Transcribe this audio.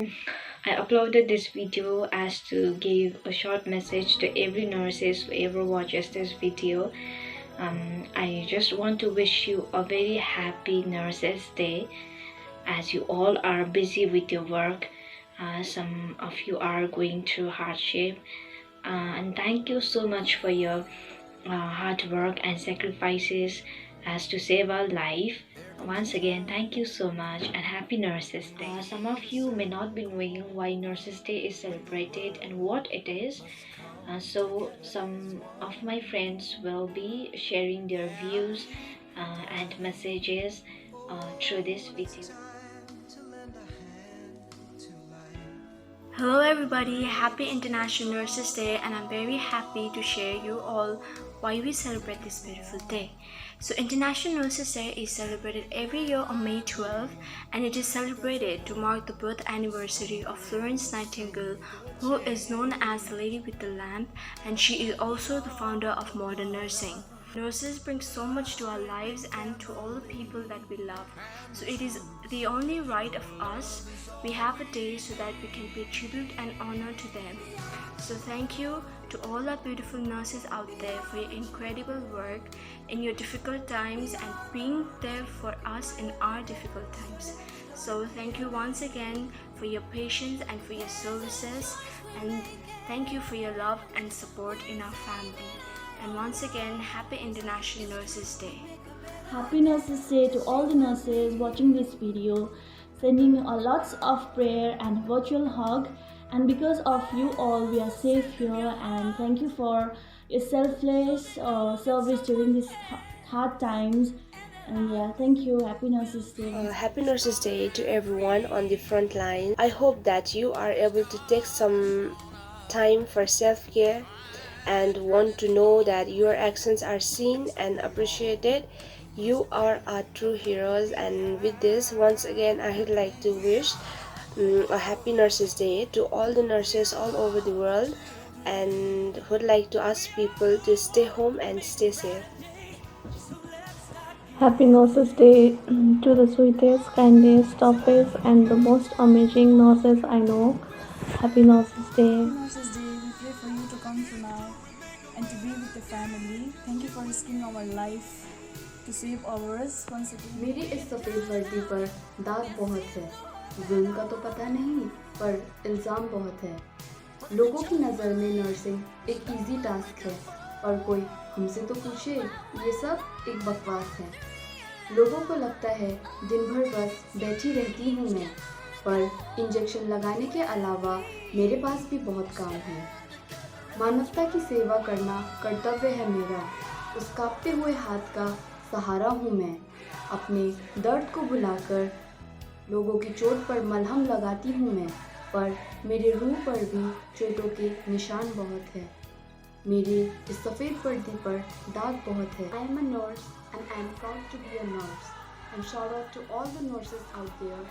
I uploaded this video as to give a short message to every nurses who ever watches this video. I just want to wish you a very happy Nurses Day, as you all are busy with your work. Some of you are going through hardship, and thank you so much for your hard work and sacrifices as to save our life. Once again, thank you so much and happy Nurses Day. Some of you may not be knowing why Nurses Day is celebrated and what it is. So some of my friends will be sharing their views and messages through this video. Hello everybody, happy International Nurses Day, and I'm very happy to share you all why we celebrate this beautiful day. So International Nurses Day is celebrated every year on May 12th, and it is celebrated to mark the birth anniversary of Florence Nightingale, who is known as the Lady with the Lamp, and she is also the founder of modern nursing. Nurses bring so much to our lives and to all the people that we love. So it is the only right of us. We have a day so that we can pay tribute and honor to them. So thank you to all our beautiful nurses out there for your incredible work in your difficult times and being there for us in our difficult times. So thank you once again for your patience and for your services, and thank you for your love and support in our family. And once again, happy International Nurses Day. Happy Nurses Day to all the nurses watching this video. Sending you lots of prayer and virtual hug. And because of you all, we are safe here. And thank you for your selfless service during these hard times. And yeah, thank you. Happy Nurses Day. Happy Nurses Day to everyone on the front line. I hope that you are able to take some time for self-care and want to know that your actions are seen and appreciated. You are our true heroes. And with this, once again, I would like to wish a happy Nurses Day to all the nurses all over the world, and would like to ask people to stay home and stay safe. Happy Nurses Day to the sweetest, kindest, toughest, and the most amazing nurses I know. Happy Nurses Day. Nurses Day, we pray for you to come to now and to be with the family. Thank you for risking our life to save ours once again. मेरी इस सफ़ेद वर्दी पर दाग बहुत है। जुल्म का तो पता नहीं, पर इल्ज़ाम बहुत है। लोगों की नज़र में नर्सिंग एक इजी टास्क है, और कोई हमसे तो पूछे ये सब एक बकवास है। लोगों को लगता है दिन भर बस बैठी रहती हूँ मैं, पर इंजेक्शन लगाने के अलावा मेरे पास भी बहुत काम है। मानवता की सेवा करना कर्तव्य है मेरा, उस कांपते हुए हाथ का सहारा हूँ मैं। अपने दर्द को भुलाकर लोगों की चोट पर मलहम लगाती हूँ मैं, पर मेरे रूह पर भी चोटों के निशान बहुत है। मेरे इस सफ़ेद वर्दी पर दाग बहुत है। I am a nurse and I am proud to be a nurse. And shout out to all the nurses out there